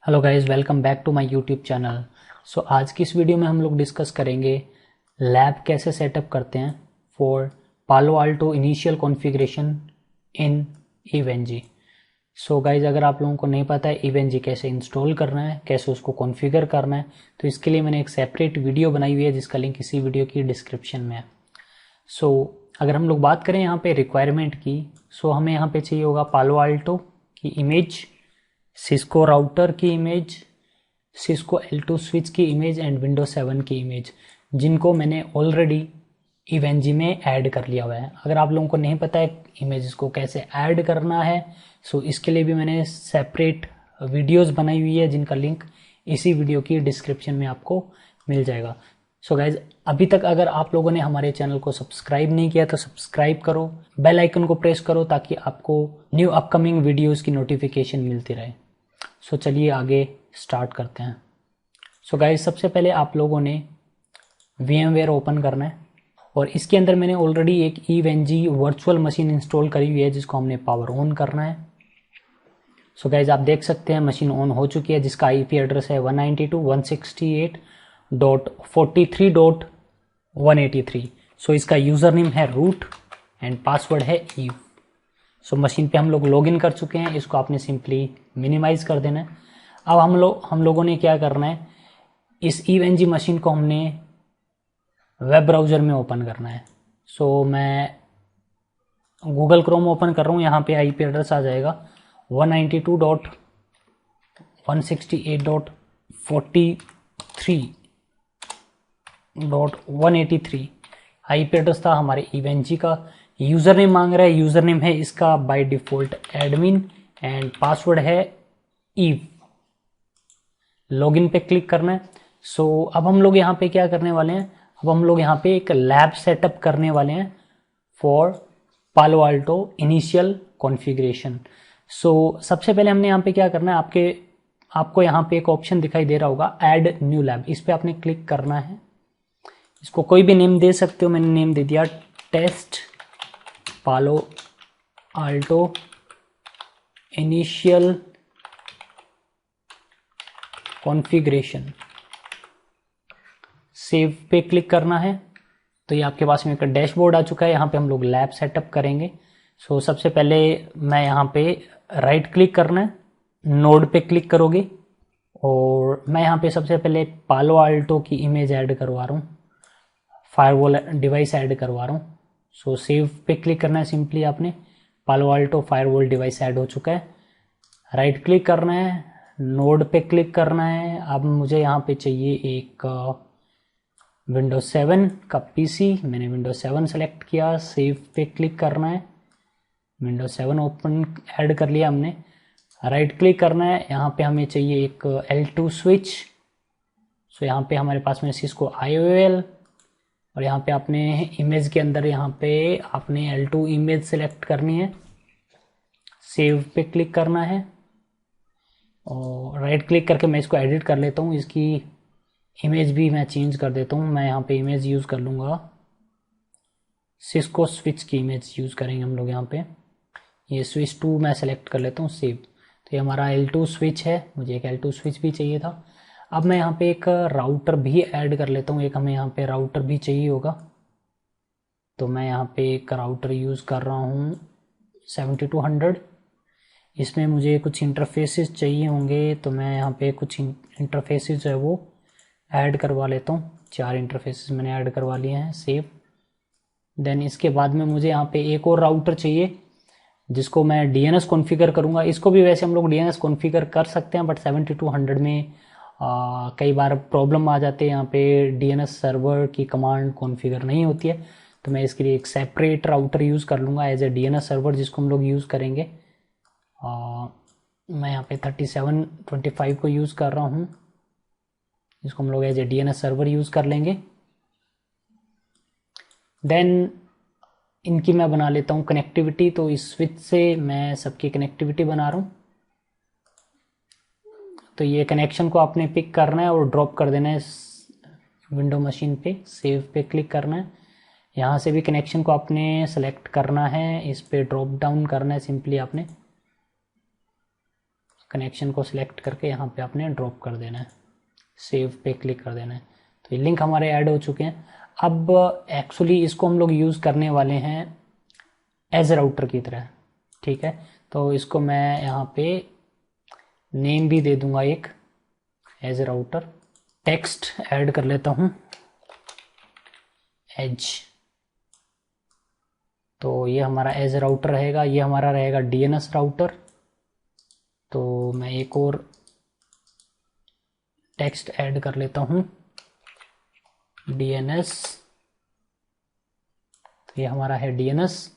Hello guys, welcome back to my YouTube channel. आज की इस वीडियो में हम लोग डिस्कस करेंगे लैब कैसे सेटअप करते हैं for Palo Alto initial configuration in EVE NG. Guys, अगर आप लोगों को नहीं पता है इवेंजी कैसे इंस्टॉल करना है, कैसे उसको कॉन्फ़िगर करना है, तो इसके लिए मैंने एक सेपरेट वीडियो बनाई हुई है जिसका लिंक इसी वीडियो की डिस्क्रिप्शन में है। अगर हम लोग बात करें यहाँ पे रिक्वायरमेंट की, हमें यहाँ पे चाहिए होगा पालो अल्टो की इमेज, सिस्को राउटर की इमेज, सिस्को L2 स्विच की इमेज एंड विंडोज 7 की इमेज, जिनको मैंने ऑलरेडी इवेंजी में ऐड कर लिया हुआ है। अगर आप लोगों को नहीं पता है इमेजेस को कैसे ऐड करना है, इसके लिए भी मैंने सेपरेट वीडियोस बनाई हुई है जिनका लिंक इसी वीडियो की डिस्क्रिप्शन में आपको मिल जाएगा। गाइज, अभी तक अगर आप लोगों ने हमारे चैनल को सब्सक्राइब नहीं किया तो सब्सक्राइब करो, बेल आइकन को प्रेस करो ताकि आपको न्यू अपकमिंग वीडियोस की नोटिफिकेशन मिलती रहे। चलिए आगे स्टार्ट करते हैं। गाइज, सबसे पहले आप लोगों ने VMware ओपन करना है और इसके अंदर मैंने ऑलरेडी एक इवेंजी वर्चुअल मशीन इंस्टॉल करी हुई है जिसको हमने पावर ऑन करना है। गाइज, आप देख सकते हैं मशीन ऑन हो चुकी है जिसका IP एड्रेस है 192.168.43.183। इसका यूज़र नेम है रूट एंड पासवर्ड है ईव। मशीन पे हम लोग लॉगिन कर चुके हैं, इसको आपने सिंपली मिनिमाइज कर देना है। अब हम लोगों ने क्या करना है, इस इवेंजी मशीन को हमने वेब ब्राउज़र में ओपन करना है। मैं गूगल क्रोम ओपन कर रहा हूँ, यहाँ पे IP एड्रेस आ जाएगा 192.168.43.183 IP एड्रेस था हमारे इवेंजी का। यूज़र नेम मांग रहा है, यूज़र नेम है इसका by default admin and password है ईव। लॉगिन पे क्लिक करना है। अब हम लोग यहाँ पे क्या करने वाले हैं, अब हम लोग यहाँ पे एक लैब सेटअप करने वाले हैं for Palo Alto initial configuration. सबसे पहले हमने यहाँ पे क्या करना है, आपको यहाँ पे एक ऑप्शन दिखाई दे रहा होगा ऐड न्यू लैब, इस पे आपने क्लिक करना है। इसको कोई भी नेम दे सकते हो, मैंने नेम दे दिया test Palo Alto initial configuration. Save पे क्लिक करना है तो ये आपके पास में एक डैशबोर्ड आ चुका है। यहाँ पे हम लोग लैब सेटअप करेंगे। सबसे पहले मैं यहाँ पे राइट क्लिक करना है, नोड पे क्लिक करोगे और मैं यहाँ पे सबसे पहले पालो अल्टो की इमेज ऐड करवा रहा हूँ, फायरवॉल डिवाइस ऐड करवा रहा हूँ। सेव पे क्लिक करना है, सिंपली आपने पालो अल्टो फायरवॉल डिवाइस ऐड हो चुका है। राइट क्लिक करना है, नोड पे क्लिक करना है। अब मुझे यहाँ पे चाहिए एक विंडोज 7 का PC, मैंने विंडोज 7 सेलेक्ट किया। सेव पे क्लिक करना है, विंडोज 7 ओपन ऐड कर लिया हमने। राइट क्लिक करना है, यहाँ पे हमें चाहिए एक L2 स्विच। यहाँ पे हमारे पास में सिस्को IOL और यहाँ पे आपने इमेज के अंदर यहाँ पे आपने L2 इमेज सेलेक्ट करनी है। सेव पे क्लिक करना है और राइट क्लिक करके मैं इसको एडिट कर लेता हूँ, इसकी इमेज भी मैं चेंज कर देता हूँ। मैं यहाँ पे इमेज यूज़ कर लूँगा, सिस्को स्विच की इमेज यूज़ करेंगे हम लोग। यहाँ पे ये स्विच 2 मैं सेलेक्ट कर लेता हूँ, सेव। तो ये हमारा L2 स्विच है, मुझे एक L2 स्विच भी चाहिए था। अब मैं यहाँ पे एक राउटर भी ऐड कर लेता हूँ, एक हमें यहाँ पे राउटर भी चाहिए होगा। तो मैं यहाँ पे एक राउटर यूज़ कर रहा हूँ 7200। इसमें मुझे कुछ इंटरफेसेस चाहिए होंगे, तो मैं यहाँ पे कुछ इंटरफेसेस जो है वो ऐड करवा लेता हूँ। 4 इंटरफेसेस मैंने ऐड करवा लिए हैं, सेव। देन इसके बाद में मुझे यहाँ पे एक और राउटर चाहिए जिसको मैं DNS कॉन्फ़िगर करूँगा। इसको भी वैसे हम लोग DNS कॉन्फ़िगर कर सकते हैं, बट 7200 में कई बार प्रॉब्लम आ जाते हैं, यहाँ पे DNS सर्वर की कमांड कॉन्फ़िगर नहीं होती है। तो मैं इसके लिए एक सेपरेट राउटर यूज़ कर लूँगा एज ए DNS सर्वर, जिसको हम लोग यूज़ करेंगे। मैं यहाँ पे 3725 को यूज़ कर रहा हूँ, इसको हम लोग as a DNS server use कर लेंगे। देन इनकी मैं बना लेता हूँ कनेक्टिविटी। तो इस स्विच से मैं सबकी कनेक्टिविटी बना रहा हूँ। तो ये कनेक्शन को आपने पिक करना है और ड्रॉप कर देना है विंडो मशीन पे। सेव पे क्लिक करना है, यहाँ से भी कनेक्शन को आपने सेलेक्ट करना है, इस पे ड्रॉप डाउन करना है सिंपली आपने। कनेक्शन को सिलेक्ट करके यहाँ पे आपने ड्रॉप कर देना है, सेव पे क्लिक कर देना है। तो ये लिंक हमारे ऐड हो चुके हैं। अब एक्चुअली इसको हम लोग यूज़ करने वाले हैं एज राउटर की तरह, ठीक है। तो इसको मैं यहाँ पे नेम भी दे दूंगा एक, एज राउटर। टेक्स्ट ऐड कर लेता हूँ, एज। तो ये हमारा एज राउटर रहेगा, ये हमारा रहेगा डीएनएस राउटर। तो मैं एक और टेक्स्ट ऐड कर लेता हूँ, डीएनएस। तो ये हमारा है डीएनएस,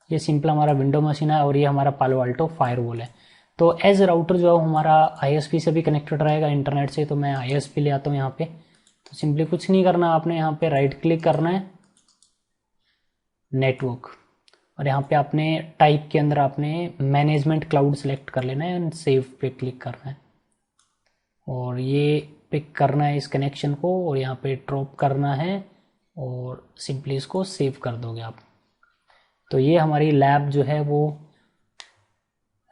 ये सिंपल हमारा विंडो मशीन है, और ये हमारा पालो अल्टो फायरवॉल है। तो एज राउटर जो है हमारा आईएसपी से भी कनेक्टेड रहेगा, इंटरनेट से। तो मैं आईएसपी ले आता हूँ यहाँ पे। तो सिंपली कुछ नहीं करना, आपने यहाँ पे राइट क्लिक करना है, नेटवर्क, और यहाँ पे आपने टाइप के अंदर आपने मैनेजमेंट क्लाउड सेलेक्ट कर लेना है एंड सेव पे क्लिक करना है, और ये पिक करना है इस कनेक्शन को, और यहाँ पे ड्रॉप करना है, और सिंपली इसको सेव कर दोगे आप। तो ये हमारी लैब जो है वो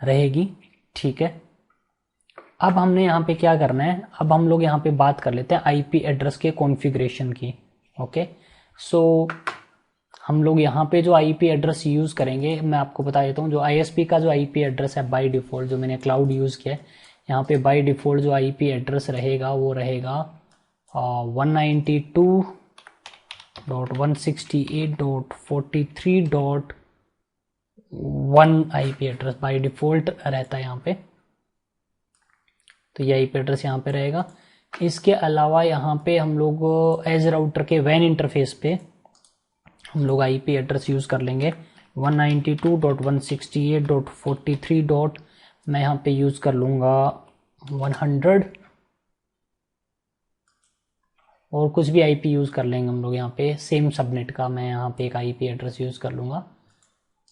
रहेगी, ठीक है। अब हमने यहाँ पे क्या करना है, अब हम लोग यहाँ पे बात कर लेते हैं आईपी एड्रेस के कॉन्फ़िगरेशन की। ओके, सो हम लोग यहाँ पे जो आईपी एड्रेस यूज़ करेंगे, मैं आपको बता देता हूँ। जो आईएसपी का जो आईपी एड्रेस है बाय डिफ़ॉल्ट, जो मैंने क्लाउड यूज़ किया है, यहाँ पे बाय डिफ़ॉल्ट जो आईपी एड्रेस रहेगा वो रहेगा 192.168.43.1 आईपी एड्रेस बाय डिफ़ॉल्ट रहता है यहाँ पे। तो ये आईपी एड्रेस यहाँ पे रहेगा। इसके अलावा यहाँ पे हम लोग एज राउटर के वैन इंटरफेस पे हम लोग आईपी एड्रेस यूज़ कर लेंगे 192.168.43. मैं यहाँ पे यूज़ कर लूँगा 100, और कुछ भी आईपी यूज़ कर लेंगे हम लोग यहाँ पे सेम सबनेट का। मैं यहाँ पे एक आईपी एड्रेस यूज़ कर लूँगा,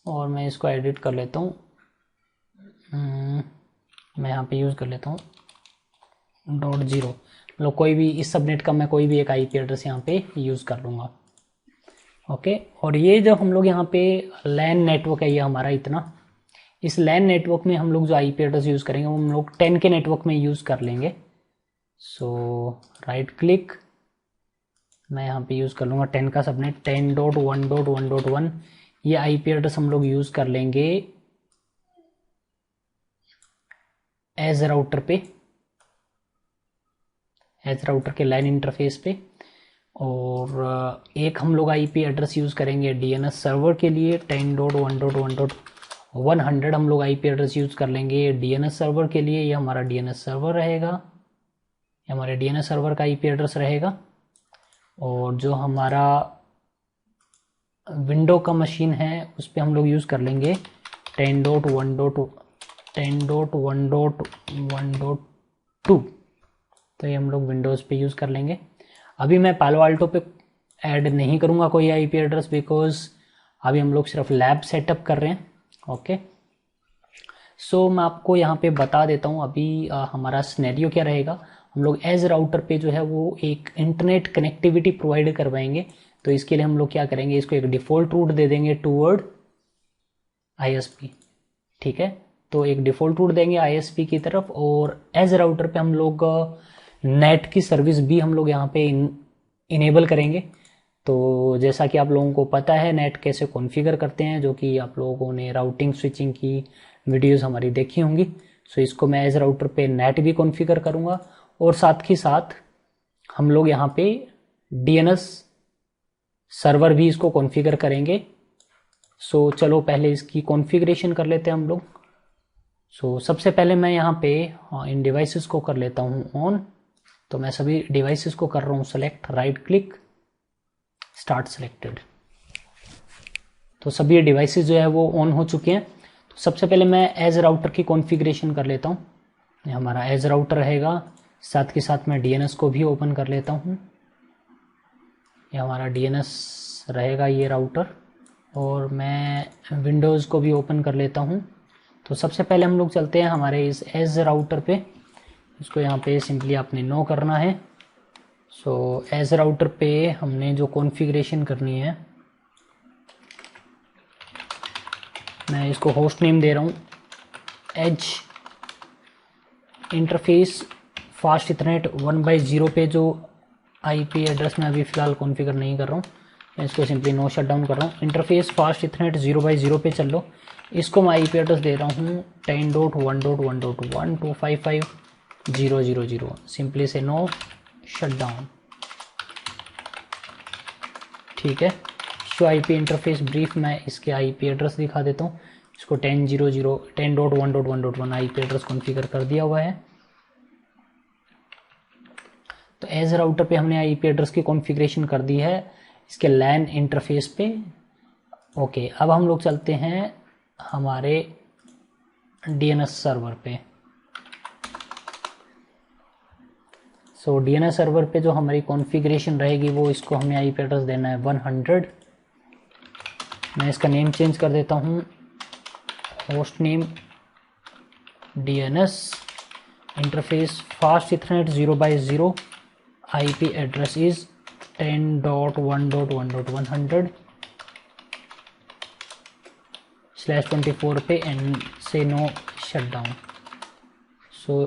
और मैं इसको एडिट कर लेता हूँ। मैं यहाँ पे यूज़ कर लेता हूँ .0, मतलब कोई भी इस सबनेट का मैं कोई भी एक आईपी एड्रेस यहाँ पे यूज़ कर लूँगा। ओके, और ये जो हम लोग यहाँ पे लैन नेटवर्क है ये हमारा इतना, इस लैन नेटवर्क में हम लोग जो आईपी एड्रेस यूज़ करेंगे वो हम लोग 10 के नेटवर्क में यूज़ कर लेंगे। सो राइट क्लिक, मैं यहाँ पे यूज़ कर लूँगा 10 का सबनेट, 10.1.1.1। ये आईपी एड्रेस हम लोग यूज़ कर लेंगे एज राउटर पे, एज राउटर के लाइन इंटरफेस पे। और एक हम लोग आईपी एड्रेस यूज़ करेंगे डीएनएस सर्वर के लिए 10.1.1.100 हम लोग आईपी एड्रेस यूज़ कर लेंगे डीएनएस सर्वर के लिए। ये हमारा डीएनएस सर्वर रहेगा, ये हमारे डीएनएस सर्वर का आईपी एड्रेस रहेगा। और जो हमारा विंडो का मशीन है उस पर हम लोग यूज़ कर लेंगे 10.1.1.1.2। तो ये हम लोग विंडोज़ पे यूज़ कर लेंगे। अभी मैं पालो अल्टो पे ऐड नहीं करूँगा कोई आईपी एड्रेस, बिकॉज अभी हम लोग सिर्फ लैब सेटअप कर रहे हैं। ओके, सो मैं आपको यहाँ पे बता देता हूँ अभी हमारा सिनेरियो क्या रहेगा। हम लोग एज राउटर पे जो है वो एक इंटरनेट कनेक्टिविटी प्रोवाइड करवाएंगे। तो इसके लिए हम लोग क्या करेंगे, इसको एक डिफ़ॉल्ट रूट दे देंगे टूवर्ड आईएसपी, ठीक है। तो एक डिफ़ॉल्ट रूट देंगे आईएसपी की तरफ, और एज राउटर पे हम लोग नेट की सर्विस भी हम लोग यहाँ पे इनेबल करेंगे। तो जैसा कि आप लोगों को पता है नेट कैसे कॉन्फ़िगर करते हैं, जो कि आप लोगों ने राउटिंग स्विचिंग की वीडियोस हमारी देखी होंगी। सो इसको मैं एज राउटर पे नेट भी कॉन्फ़िगर करूँगा, और साथ ही साथ हम लोग यहाँ पे डीएनएस सर्वर भी इसको कॉन्फ़िगर करेंगे। सो चलो पहले इसकी कॉन्फ़िगरेशन कर लेते हैं हम लोग। सो सबसे पहले मैं यहाँ पे इन डिवाइसेस को कर लेता हूँ ऑन। तो मैं सभी डिवाइसेस को कर रहा हूँ select, right click, start selected. तो सभी डिवाइसेस जो है वो ऑन हो चुके हैं। तो सबसे पहले मैं एज राउटर की कॉन्फ़िगरेशन कर लेता हूँ। ये हमारा एज राउटर रहेगा, साथ के साथ मैं डीएनएस को भी ओपन कर लेता हूँ। ये हमारा डीएनएस रहेगा ये राउटर, और मैं विंडोज़ को भी ओपन कर लेता हूँ। तो सबसे पहले हम लोग चलते हैं हमारे इस एज राउटर पे। इसको यहाँ पे सिंपली आपने नो करना है। सो एज राउटर पे हमने जो कॉन्फ़िगरेशन करनी है, मैं इसको होस्ट नेम दे रहा हूँ एज इंटरफेस फास्ट इथरनेट 1/0 पे जो आईपी एड्रेस मैं अभी फ़िलहाल कॉन्फ़िगर नहीं कर रहा हूँ, मैं इसको सिंपली नो शट डाउन कर रहा हूँ। इंटरफेस फास्ट इथरनेट 0/0 पे चल लो, इसको मैं आईपी एड्रेस दे रहा हूँ 10.1.1.1.255.0.0.0, सिंपली से नो शट डाउन। ठीक है, शो आईपी इंटरफेस ब्रीफ, मैं इसके आईपी एड्रेस दिखा देता हूँ। इसको 10.1.1.1 आईपी एड्रेस कॉन्फ़िगर कर दिया हुआ है। तो एज राउटर पे हमने आईपी एड्रेस की कॉन्फ़िगरेशन कर दी है इसके लैन इंटरफेस पे। ओके, अब हम लोग चलते हैं हमारे डीएनएस सर्वर पे। सो डीएनएस सर्वर पे जो हमारी कॉन्फ़िगरेशन रहेगी वो, इसको हमें आईपी एड्रेस देना है 100। मैं इसका नेम चेंज कर देता हूँ, host name DNS interface fast ethernet 0/0, IP address is 10.1.1.100/24 पे एंड से नो शट डाउन। सो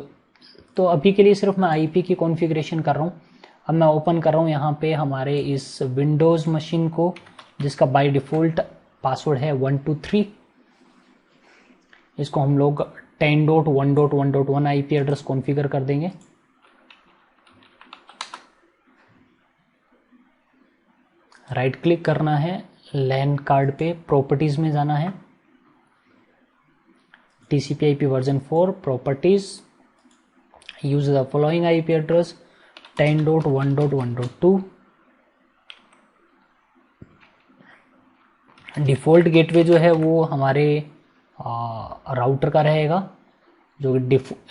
तो अभी के लिए सिर्फ मैं आईपी की कॉन्फ़िगरेशन कर रहा हूँ। अब मैं ओपन कर रहा हूँ यहाँ पे हमारे इस विंडोज़ मशीन को, जिसका बाय डिफ़ॉल्ट पासवर्ड है 123। इसको हम लोग 10.1.1.1 आईपी एड्रेस कॉन्फ़िगर कर देंगे। राइट क्लिक करना है, लैन कार्ड पे प्रॉपर्टीज़ में जाना है, TCP/IP version 4 properties, use the following IP address 10.1.1.2। Default gateway जो है वो हमारे राउटर का रहेगा, जो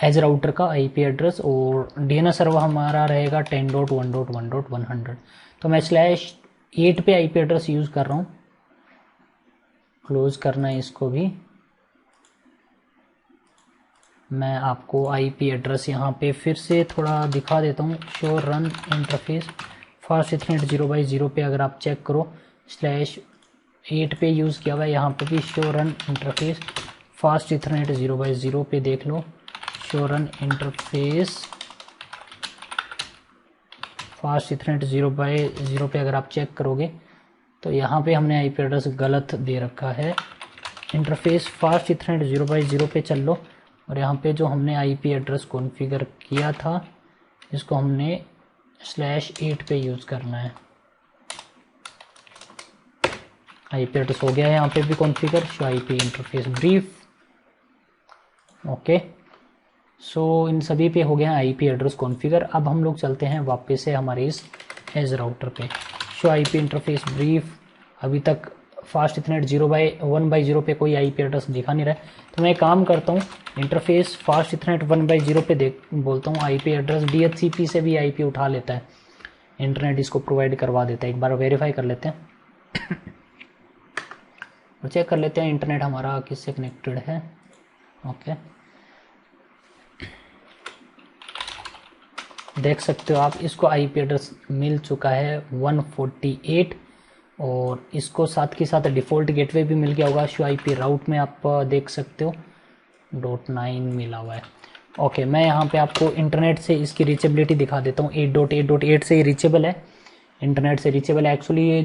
एज राउटर का आईपी एड्रेस, और डीएनएस सर्वर हमारा रहेगा 10.1.1.100। तो मैं /8 पे आईपी एड्रेस यूज़ कर रहा हूँ। क्लोज करना है इसको भी। मैं आपको आईपी एड्रेस यहाँ पे फिर से थोड़ा दिखा देता हूँ। Show run interface fast ethernet 0/0 पे अगर आप चेक करो, /8 पे यूज़ किया हुआ है। यहाँ पे भी show run interface fast ethernet 0/0 पे देख लो, show run interface fast ethernet 0/0 पे अगर आप चेक करोगे तो यहाँ पे हमने आईपी एड्रेस गलत दे रखा है। इंटरफेस फास्ट इथरनेट 0/0 पे चल लो, और यहाँ पे जो हमने आईपी एड्रेस कॉन्फ़िगर किया था इसको हमने /8 पे यूज़ करना है। आईपी एड्रेस हो गया है यहाँ पे भी configure, show IP interface brief. Okay, so इन सभी पे हो गया आईपी एड्रेस कॉन्फ़िगर। अब हम लोग चलते हैं वापस से हमारे इस एज राउटर पे। शो आईपी इंटरफेस ब्रीफ, अभी तक फास्ट इथरनेट 1/0 पे कोई आईपी एड्रेस दिखा नहीं रहा है, तो मैं काम करता हूँ इंटरफेस फास्ट इथरनेट 1/0 पे बोलता हूँ आईपी एड्रेस। DHCP से भी आईपी उठा लेता है, इंटरनेट इसको प्रोवाइड करवा देता है। एक बार वेरीफाई कर लेते हैं और चेक कर लेते हैं इंटरनेट हमारा किससे कनेक्टेड है। ओके, देख सकते हो आप, इसको आईपी एड्रेस मिल चुका है 148, और इसको साथ के साथ डिफ़ॉल्ट गेटवे भी मिल गया होगा। शो आईपी राउट में आप देख सकते हो .9 मिला हुआ है। ओके, मैं यहाँ पे आपको इंटरनेट से इसकी रीचेबिलिटी दिखा देता हूँ। 8.8.8 से रीचेबल है, इंटरनेट से रीचेबल है। एक्चुअली ये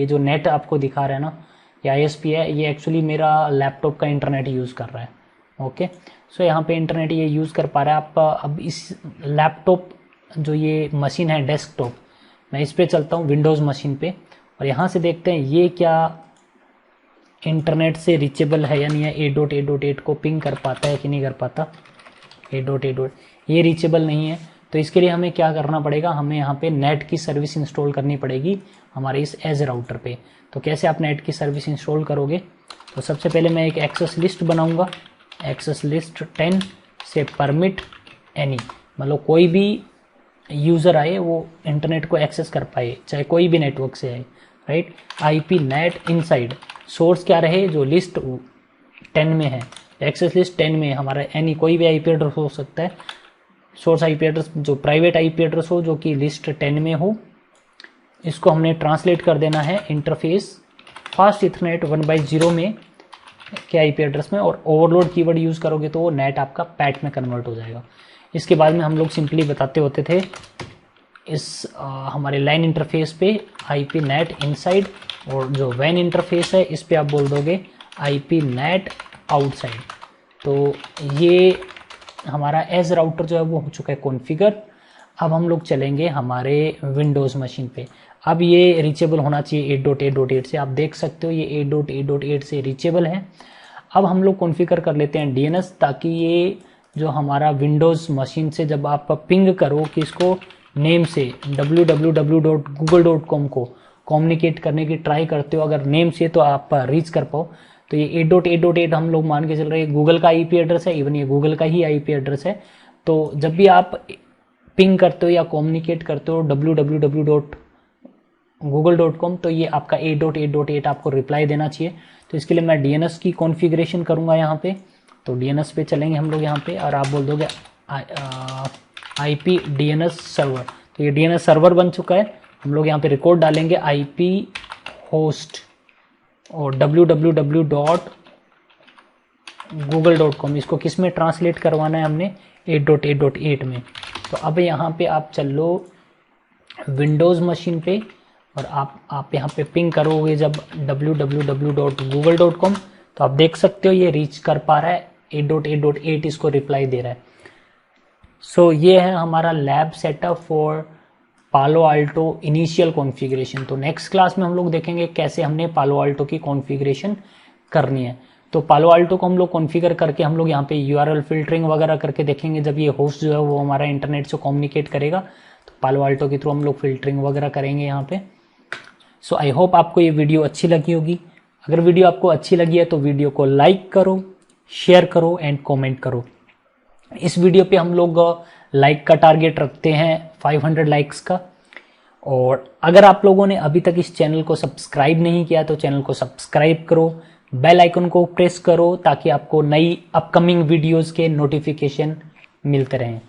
जो नेट आपको दिखा रहा है ना, ये ISP है, ये एक्चुअली मेरा लैपटॉप का इंटरनेट यूज़ कर रहा है। ओके, सो यहाँ पे इंटरनेट ये यूज़ कर पा रहा है। आप अब इस लैपटॉप जो ये मशीन है डेस्कटॉप, मैं इस पे चलता हूँ विंडोज़ मशीन पे, और यहाँ से देखते हैं ये क्या इंटरनेट से रीचेबल है या नहीं है। 8.8.8 को पिंग कर पाता है कि नहीं कर पाता। 8.8 ये रीचेबल नहीं है, तो इसके लिए हमें क्या करना पड़ेगा, हमें यहाँ पे नेट की सर्विस इंस्टॉल करनी पड़ेगी हमारे इस एज राउटर पे। तो कैसे आप नेट की सर्विस इंस्टॉल करोगे, तो सबसे पहले मैं एक एक्सेस लिस्ट बनाऊंगा। एक्सेस लिस्ट 10 से परमिट एनी, मतलब कोई भी यूज़र आए वो इंटरनेट को एक्सेस कर पाए, चाहे कोई भी नेटवर्क से आए, right. IP net inside source क्या रहे, जो लिस्ट 10 में है, एक्सेस लिस्ट 10 में हमारा एनी कोई भी आईपी एड्रेस हो सकता है। सोर्स आईपी एड्रेस जो प्राइवेट आईपी एड्रेस हो, जो कि लिस्ट 10 में हो, इसको हमने ट्रांसलेट कर देना है इंटरफेस फास्ट इथरनेट 1/0 में के आईपी एड्रेस में, और ओवरलोड कीवर्ड यूज़ करोगे तो वो नेट आपका पैट में कन्वर्ट हो जाएगा। इसके बाद में हम लोग सिंपली बताते होते थे इस हमारे लाइन इंटरफेस पे आईपी नेट इनसाइड, और जो वैन इंटरफेस है इस पे आप बोल दोगे आईपी नेट आउटसाइड। तो ये हमारा एज राउटर जो है वो हो चुका है कॉन्फ़िगर। अब हम लोग चलेंगे हमारे विंडोज़ मशीन पे। अब ये रीचेबल होना चाहिए 8.8.8 से, आप देख सकते हो ये 8.8.8 से रीचेबल है। अब हम लोग कॉन्फ़िगर कर लेते हैं डीएनएस, ताकि ये जो हमारा विंडोज़ मशीन से जब आप पिंग करो कि इसको नेम से www.google.com को कम्युनिकेट करने की ट्राई करते हो, अगर नेम से तो आप रीच कर पाओ। तो ये 8.8.8 हम लोग मान के चल रहे हैं गूगल का आईपी एड्रेस है, इवन ये गूगल का ही आईपी एड्रेस है। तो जब भी आप पिंग करते हो या कम्युनिकेट करते हो www.google.com, तो ये आपका 8.8.8 आपको रिप्लाई देना चाहिए। तो इसके लिए मैं डीएनएस की कॉन्फ़िगरेशन करूँगा यहाँ पे। तो डीएनएस पे चलेंगे हम लोग यहाँ पे, और आप बोल दोगे आईपी डीएनएस सर्वर। तो ये डीएनएस सर्वर बन चुका है। हम लोग यहाँ पे रिकॉर्ड डालेंगे आईपी होस्ट और www.google.com, इसको किस में ट्रांसलेट करवाना है हमने 8.8.8 में। तो अब यहाँ पे आप चल लो विंडोज़ मशीन पे, और आप यहाँ पे पिंग करोगे जब www.google.com, तो आप देख सकते हो ये रीच कर पा रहा है 8.8.8 इसको रिप्लाई दे रहा है। सो ये है हमारा लैब सेटअप फॉर पालो आल्टो इनिशियल कॉन्फ़िगरेशन। तो नेक्स्ट क्लास में हम लोग देखेंगे कैसे हमने पालो आल्टो की कॉन्फ़िगरेशन करनी है। तो पालो आल्टो को हम लोग कॉन्फ़िगर करके हम लोग यहाँ पे यूआरएल फिल्टरिंग वगैरह करके देखेंगे। जब ये होस्ट जो है वो हमारा इंटरनेट से कम्युनिकेट करेगा तो पालो आल्टो के थ्रू हम लोग फिल्टरिंग वगैरह करेंगे यहाँ पे। सो आई होप आपको ये वीडियो अच्छी लगी होगी। अगर वीडियो आपको अच्छी लगी है तो वीडियो को लाइक करो, शेयर करो एंड कॉमेंट करो। इस वीडियो पे हम लोग लाइक का टारगेट रखते हैं 500 लाइक्स का। और अगर आप लोगों ने अभी तक इस चैनल को सब्सक्राइब नहीं किया तो चैनल को सब्सक्राइब करो, बेल आइकन को प्रेस करो, ताकि आपको नई अपकमिंग वीडियोस के नोटिफिकेशन मिलते रहें।